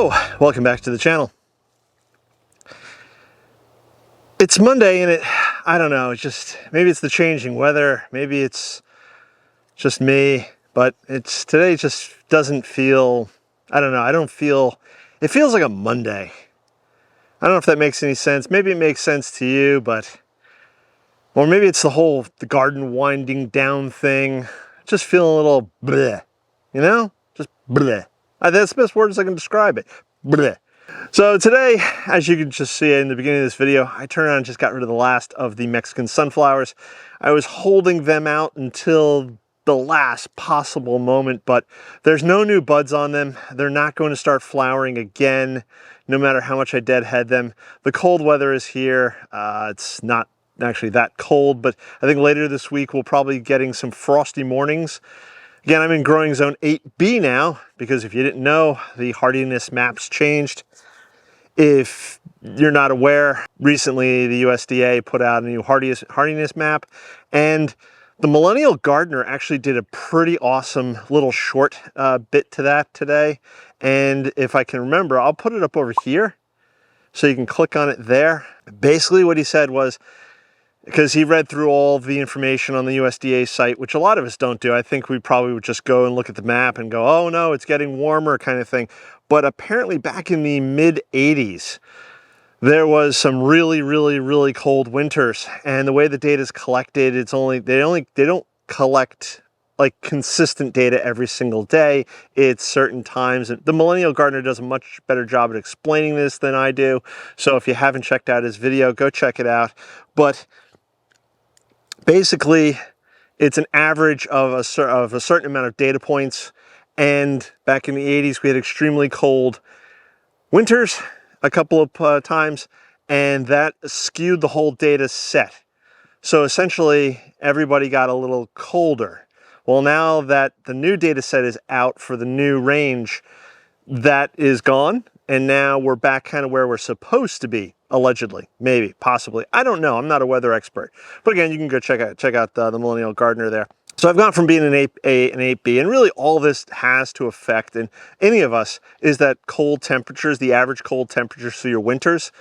Hello, welcome back to the channel. It's Monday and I don't know, maybe it's the changing weather, maybe it's just me, but today just doesn't feel, I don't know, it feels like a Monday. I don't know if that makes any sense. Maybe it makes sense to you, or maybe it's the garden winding down thing. Just feeling a little bleh, just bleh. That's the best words I can describe it, bleh. So today, as you can just see in the beginning of this video, I turned around and just got rid of the last of the Mexican sunflowers. I was holding them out until the last possible moment, but there's no new buds on them. They're not going to start flowering again, no matter how much I deadhead them. The cold weather is here. It's not actually that cold, but I think later this week we'll probably be getting some frosty mornings. Again, I'm in growing zone 8B now, because if you didn't know, the hardiness maps changed. If you're not aware, recently the USDA put out a new hardiness map, and the Millennial Gardener actually did a pretty awesome little short bit to that today. And if I can remember, I'll put it up over here so you can click on it there. Basically what he said was, because he read through all the information on the USDA site, which a lot of us don't do. I think we probably would just go and look at the map and go, oh no, it's getting warmer kind of thing. But apparently back in the mid 80s, there was some really cold winters. And the way the data is collected, they don't collect like consistent data every single day. It's certain times. The Millennial Gardener does a much better job at explaining this than I do. So if you haven't checked out his video, go check it out. But basically, it's an average of a certain amount of data points. And back in the 80s, we had extremely cold winters a couple of times, and that skewed the whole data set. So essentially, everybody got a little colder. Well, now that the new data set is out for the new range, that is gone. And now we're back kind of where we're supposed to be, allegedly, maybe, possibly. I don't know. I'm not a weather expert. But again, you can go check out the Millennial Gardener there. So I've gone from being an 8B, and really all this has to affect, and any of us, is that cold temperatures, the average cold temperatures through your winters.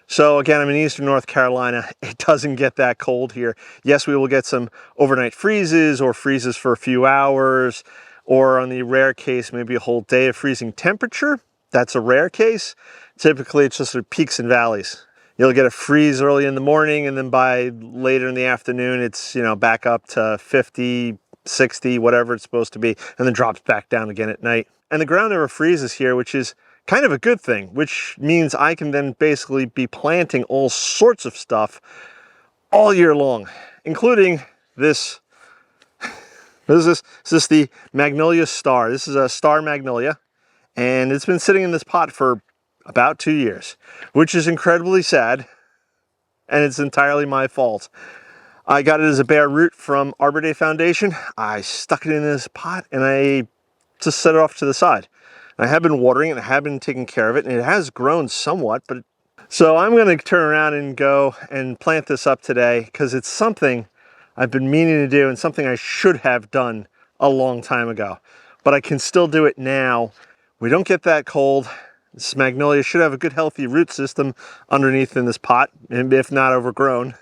So again, I'm in eastern North Carolina. It doesn't get that cold here. Yes, we will get some overnight freezes or freezes for a few hours, or on the rare case, maybe a whole day of freezing temperature. That's a rare case. Typically, it's just peaks and valleys. You'll get a freeze early in the morning, and then by later in the afternoon, it's, back up to 50, 60, whatever it's supposed to be, and then drops back down again at night. And the ground never freezes here, which is kind of a good thing, which means I can then basically be planting all sorts of stuff all year long, including this. This is the Magnolia Star. This is a star magnolia, and it's been sitting in this pot for about 2 years, which is incredibly sad, and it's entirely my fault. I got it as a bare root from Arbor Day Foundation. I stuck it in this pot, and I just set it off to the side. I have been watering it, and I have been taking care of it, and it has grown somewhat. So I'm going to turn around and go and plant this up today, because it's something I've been meaning to do and something I should have done a long time ago. But I can still do it now. We don't get that cold. This magnolia should have a good healthy root system underneath in this pot, and if not overgrown.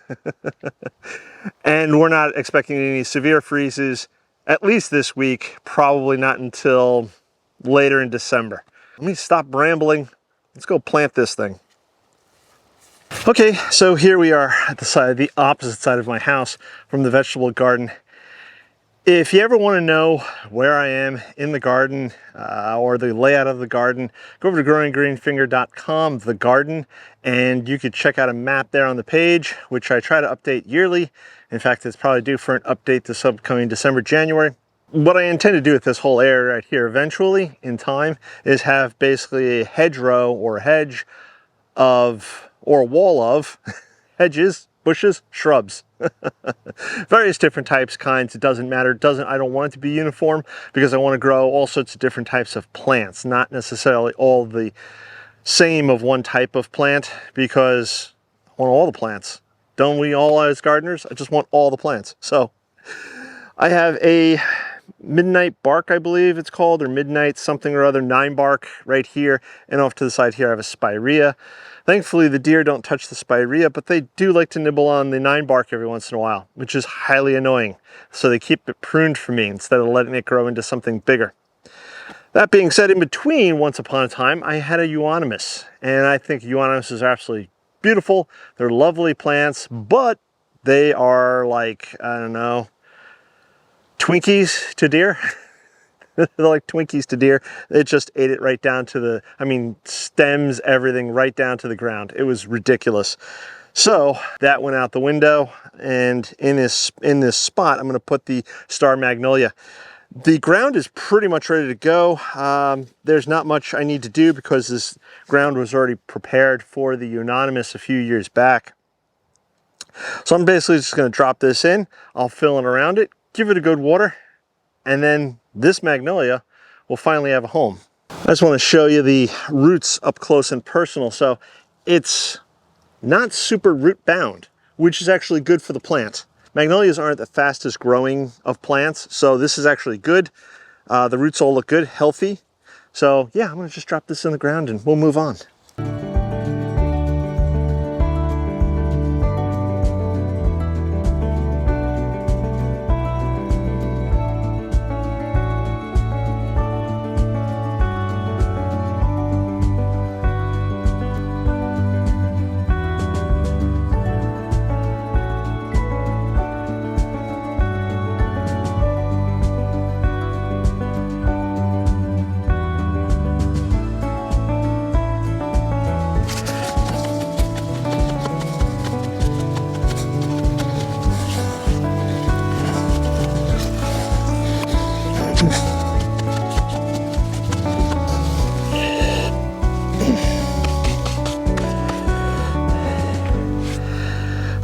And we're not expecting any severe freezes, at least this week, probably not until later in December. Let me stop rambling. Let's go plant this thing. Okay, so here we are at the opposite side of my house from the vegetable garden. If you ever want to know where I am in the garden or the layout of the garden, go over to growinggreenfinger.com, the garden, and you could check out a map there on the page, which I try to update yearly. In fact, it's probably due for an update this upcoming December, January. What I intend to do with this whole area right here eventually in time is have basically a hedgerow or a hedge of, or a wall of hedges, bushes, shrubs. Various different types, kinds, it doesn't matter. I don't want it to be uniform, because I want to grow all sorts of different types of plants, not necessarily all the same of one type of plant, because I want all the plants. Don't we all as gardeners? I just want all the plants. So I have a Midnight Bark, I believe it's called, or Midnight something or other, 9 bark right here. And off to the side here, I have a Spirea. Thankfully, the deer don't touch the Spirea, but they do like to nibble on the 9 bark every once in a while, which is highly annoying. So they keep it pruned for me instead of letting it grow into something bigger. That being said, in between, once upon a time, I had a euonymus, and I think euonymuses are absolutely beautiful. They're lovely plants, but they are like, I don't know, Twinkies to deer. They're like Twinkies to deer. It just ate it right down to the, I mean, stems, everything right down to the ground. It was ridiculous. So that went out the window, and in this spot, I'm going to put the Star Magnolia. The ground is pretty much ready to go. There's not much I need to do because this ground was already prepared for the euonymus a few years back. So I'm basically just going to drop this in. I'll fill in around it, give it a good water, and then this magnolia will finally have a home. I just want to show you the roots up close and personal. So it's not super root bound, which is actually good for the plant. Magnolias aren't the fastest growing of plants, so this is actually good. The roots all look good, healthy. So yeah, I'm gonna just drop this in the ground and we'll move on.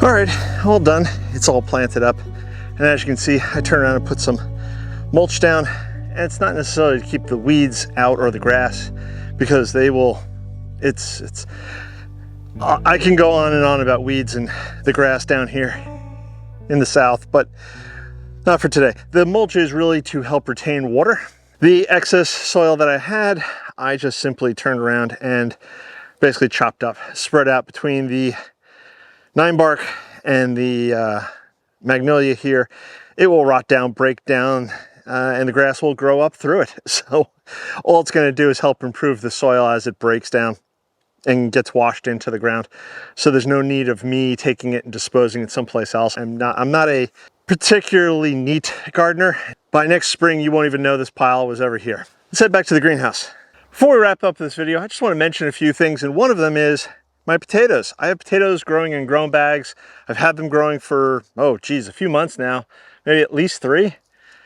All right, all done. It's all planted up. And as you can see, I turn around and put some mulch down. And it's not necessarily to keep the weeds out or the grass, because they will, I can go on and on about weeds and the grass down here in the south, but not for today. The mulch is really to help retain water. The excess soil that I had, I just simply turned around and basically chopped up, spread out between the 9 bark and the magnolia here. It will rot down, break down, and the grass will grow up through it. So all it's going to do is help improve the soil as it breaks down and gets washed into the ground. So there's no need of me taking it and disposing it someplace else. I'm not a particularly neat gardener. By next spring, you won't even know this pile was ever here. Let's head back to the greenhouse. Before we wrap up this video, I just want to mention a few things, and one of them is my potatoes. I have potatoes growing in grown bags. I've had them growing for, oh geez, a few months now, maybe at least 3,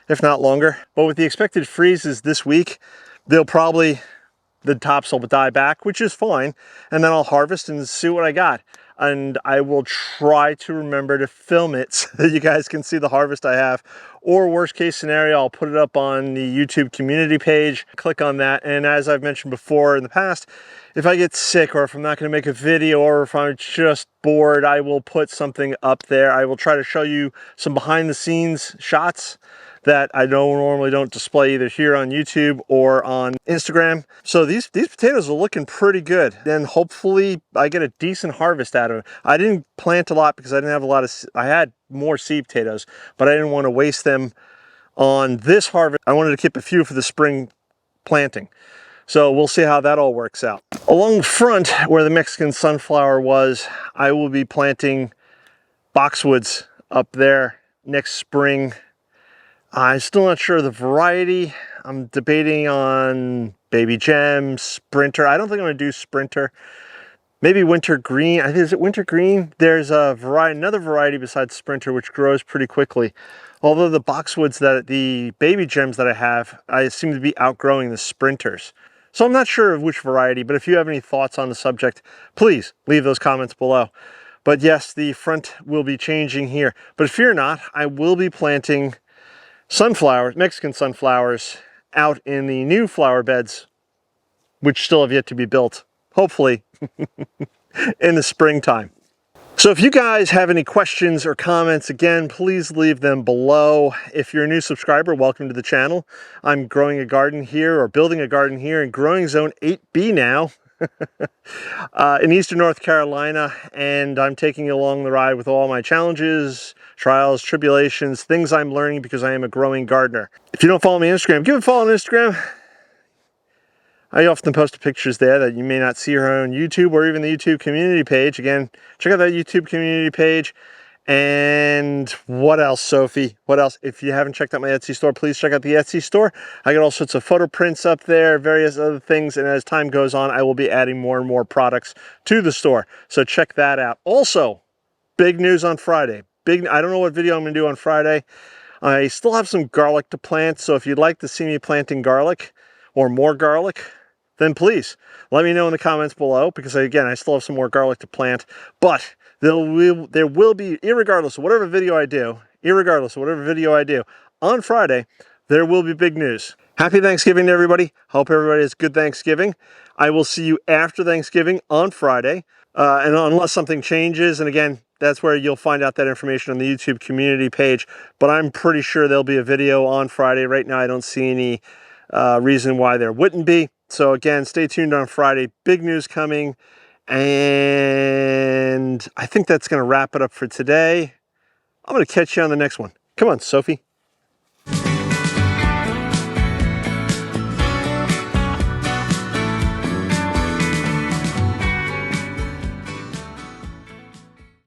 if not longer. But with the expected freezes this week, the tops will die back, which is fine. And then I'll harvest and see what I got. And I will try to remember to film it so that you guys can see the harvest I have. Or worst case scenario, I'll put it up on the YouTube community page. Click on that. And as I've mentioned before in the past, if I get sick or if I'm not going to make a video or if I'm just bored, I will put something up there. I will try to show you some behind the scenes shots that I normally don't display either here on YouTube or on Instagram. So these potatoes are looking pretty good. And hopefully I get a decent harvest out of it. I didn't plant a lot because I didn't have a lot of, I had more seed potatoes, but I didn't want to waste them on this harvest. I wanted to keep a few for the spring planting. So we'll see how that all works out. Along the front where the Mexican sunflower was, I will be planting boxwoods up there next spring. I'm still not sure of the variety. I'm debating on Baby Gem, Sprinter. I don't think I'm gonna do Sprinter. Maybe Winter Green. I think, is it Winter Green? There's a variety, another variety besides Sprinter, which grows pretty quickly. Although the boxwoods, the Baby Gems that I have, I seem to be outgrowing the Sprinters. So I'm not sure of which variety, but if you have any thoughts on the subject, please leave those comments below. But yes, the front will be changing here. But fear not, I will be planting sunflowers, Mexican sunflowers, out in the new flower beds, which still have yet to be built, hopefully in the springtime. So if you guys have any questions or comments, again, please leave them below. If you're a new subscriber, welcome to the channel. I'm growing a garden here, or building a garden here in growing zone 8B now in eastern North Carolina, and I'm taking you along the ride with all my challenges, trials, tribulations, things I'm learning because I am a growing gardener. If you don't follow me on Instagram, give it a follow on Instagram. I often post pictures there that you may not see here on YouTube or even the YouTube community page. Again, check out that YouTube community page. And what else, Sophie? What else? If you haven't checked out my Etsy store, please check out the Etsy store. I got all sorts of photo prints up there, various other things. And as time goes on, I will be adding more and more products to the store. So check that out. Also, big news on Friday. I don't know what video I'm going to do on Friday. I still have some garlic to plant. So if you'd like to see me planting garlic or more garlic, then please let me know in the comments below, because again, I still have some more garlic to plant. But there will be, irregardless of whatever video I do, on Friday, there will be big news. Happy Thanksgiving to everybody. Hope everybody has a good Thanksgiving. I will see you after Thanksgiving on Friday. And unless something changes, and again, that's where you'll find out that information on the YouTube community page. But I'm pretty sure there'll be a video on Friday. Right now, I don't see any reason why there wouldn't be. So again, stay tuned on Friday. Big news coming. And I think that's going to wrap it up for today. I'm going to catch you on the next one. Come on, Sophie.